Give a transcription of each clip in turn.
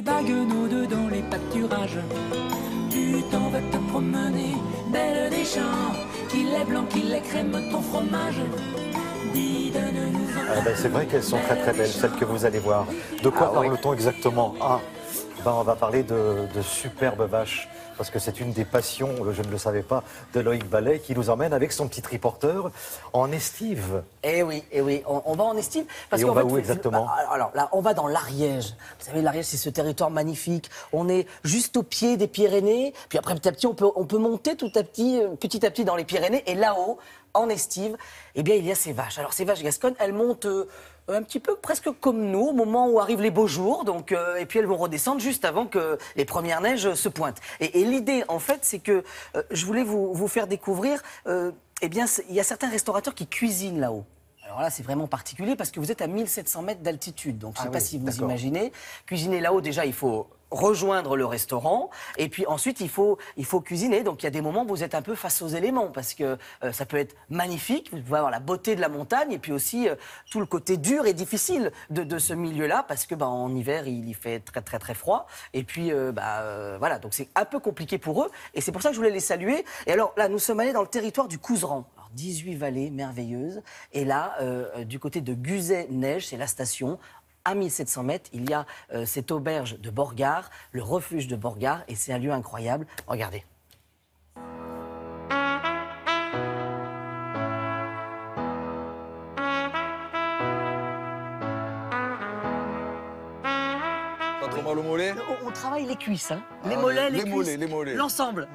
Bague nos deux dans les pâturages. Tu t'en vas te promener, belle des champs, qu'il est blanc, qu'il est crème, ton fromage. Dis, donne-nous C'est vrai qu'elles sont très très belles, celles que vous allez voir. De quoi parle-t-on exactement? On va parler de superbes vaches, parce que c'est une des passions, je ne le savais pas, de Loïc Vallet, qui nous emmène avec son petit triporteur en estive. Eh oui, on va en estive. Et on va où exactement? Alors là, on va dans l'Ariège. Vous savez, l'Ariège, c'est ce territoire magnifique. On est juste au pied des Pyrénées. Puis après, petit à petit, on peut monter petit à petit dans les Pyrénées. Et là-haut, en estive, eh bien, il y a ces vaches. Alors, ces vaches gasconnes, elles montent un petit peu presque comme nous, au moment où arrivent les beaux jours. Donc, et puis, elles vont redescendre juste avant que les premières neiges se pointent. Et l'idée, en fait, c'est que je voulais vous faire découvrir... eh bien, il y a certains restaurateurs qui cuisinent là-haut. Alors là, c'est vraiment particulier parce que vous êtes à 1700 mètres d'altitude. Donc, je ne sais pas si vous imaginez. Cuisiner là-haut, déjà, il faut rejoindre le restaurant. Et puis ensuite, il faut cuisiner. Donc, il y a des moments où vous êtes un peu face aux éléments parce que ça peut être magnifique. Vous pouvez avoir la beauté de la montagne et puis aussi tout le côté dur et difficile de ce milieu-là parce que en hiver, il y fait très, très, très froid. Et puis, voilà. Donc, c'est un peu compliqué pour eux. Et c'est pour ça que je voulais les saluer. Et alors, là, nous sommes allés dans le territoire du Couserans. 18 vallées merveilleuses. Et là, du côté de Guzet-Neige, c'est la station. À 1700 mètres, il y a cette auberge de Borgard, le refuge de Borgard. Et c'est un lieu incroyable. Regardez. Pas trop mal au mollet? On travaille les cuisses, hein. Les mollets, les cuisses. Les mollets. L'ensemble.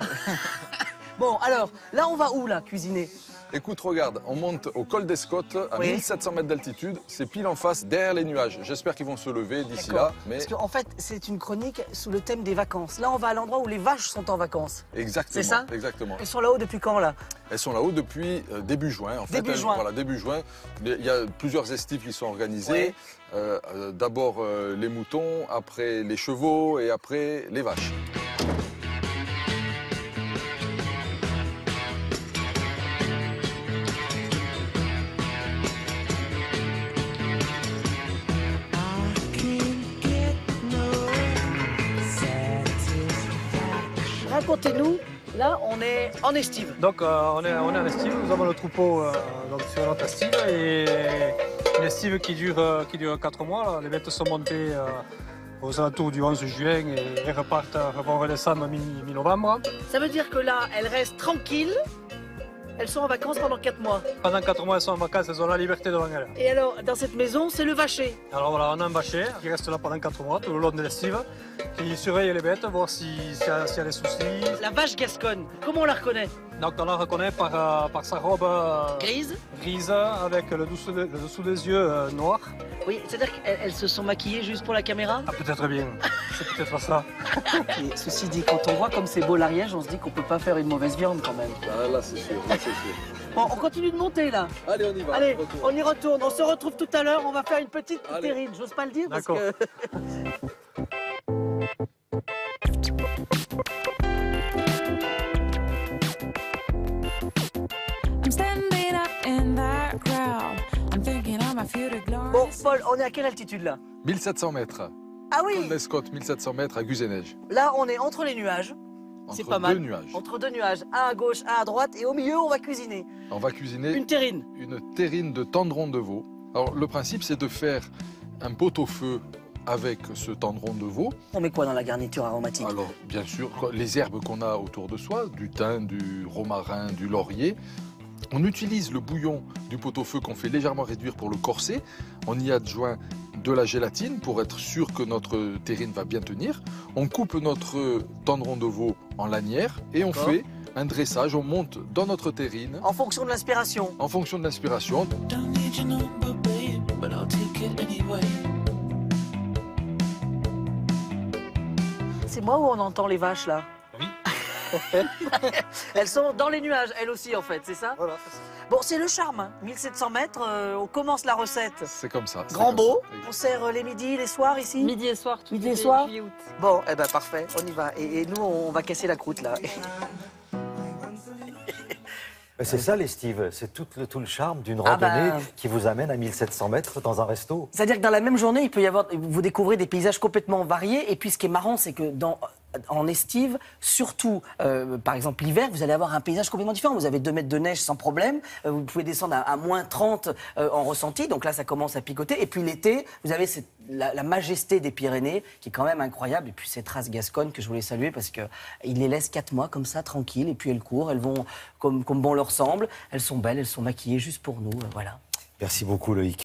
Bon, alors, là, on va où, là, cuisiner? Écoute, regarde, on monte au col d'Escottes à 1700 mètres d'altitude. C'est pile en face, derrière les nuages. J'espère qu'ils vont se lever d'ici là. Mais... Parce qu'en fait, c'est une chronique sous le thème des vacances. Là, on va à l'endroit où les vaches sont en vacances. Exactement. C'est ça? Exactement. Elles sont là-haut depuis quand, là? Elles sont là-haut depuis début juin. En fait, voilà, début juin. Il y a plusieurs estives qui sont organisées. D'abord les moutons, après les chevaux et après les vaches. Racontez-nous, là, on est en estive. Donc, on est en estive, nous avons le troupeau donc, sur notre estive et une estive qui dure 4 mois. Là. Les bêtes sont montées aux alentours du 11 juin et vont redescendre mi-novembre. Ça veut dire que là, elles restent tranquilles. Elles sont en vacances pendant 4 mois. Pendant 4 mois, elles sont en vacances, elles ont la liberté devant elles. Et alors, dans cette maison, c'est le vacher. Alors voilà, on a un vacher qui reste là pendant 4 mois, tout le long de l'estive, qui surveille les bêtes, voir s'il y a des soucis. La vache gasconne, comment on la reconnaît? Donc on la reconnaît par sa robe grise avec le dessous des yeux noir. Oui, c'est-à-dire qu'elles se sont maquillées juste pour la caméra? Ah, peut-être bien, c'est peut-être ça. Et ceci dit, quand on voit comme c'est beau l'Ariège, on se dit qu'on peut pas faire une mauvaise viande quand même. Ah, là, c'est sûr, là, c'est sûr. Bon, on continue de monter là. Allez, on y va. Allez, on y retourne. On se retrouve tout à l'heure. On va faire une petite terrine. J'ose pas le dire parce que... Bon, Paul, on est à quelle altitude là? 1700 mètres. Ah oui. Col d'Escottes, 1700 mètres à Guzet-Neige. Là, on est entre les nuages. C'est pas mal. Entre deux nuages. Entre deux nuages. Un à gauche, un à droite. Et au milieu, on va cuisiner. On va cuisiner une terrine. Une terrine de tendron de veau. Alors, le principe, c'est de faire un pot-au-feu avec ce tendron de veau. On met quoi dans la garniture aromatique? Alors, bien sûr, les herbes qu'on a autour de soi, du thym, du romarin, du laurier. On utilise le bouillon du pot-au-feu qu'on fait légèrement réduire pour le corser. On y adjoint de la gélatine pour être sûr que notre terrine va bien tenir. On coupe notre tendron de veau en lanières et on fait un dressage. On monte dans notre terrine. En fonction de l'inspiration. En fonction de l'inspiration. C'est moi où on entend les vaches là? Oui. Elles sont dans les nuages, elles aussi en fait, c'est ça? Voilà, c'est ça. Bon, c'est le charme, hein. 1700 mètres, on commence la recette. C'est comme ça. Grand beau, on sert les midis, les soirs ici? Midi et soir, tout midi et soir. juillet-août. Bon, eh ben parfait, on y va. Et nous, on va casser la croûte là. C'est ça l'estive, c'est tout le charme d'une Ah randonnée bah. qui vous amène à 1700 mètres dans un resto. C'est-à-dire que dans la même journée, il peut y avoir, vous découvrez des paysages complètement variés. Et puis, ce qui est marrant, c'est que en estive, surtout, par exemple l'hiver, vous allez avoir un paysage complètement différent. Vous avez 2 mètres de neige sans problème. Vous pouvez descendre à moins 30 en ressenti. Donc là, ça commence à picoter. Et puis l'été, vous avez la majesté des Pyrénées qui est quand même incroyable. Et puis ces traces gasconnes que je voulais saluer parce qu'ils les laissent 4 mois comme ça, tranquilles. Et puis elles courent, elles vont comme bon leur semble. Elles sont belles, elles sont maquillées juste pour nous. Voilà. Merci beaucoup Loïc.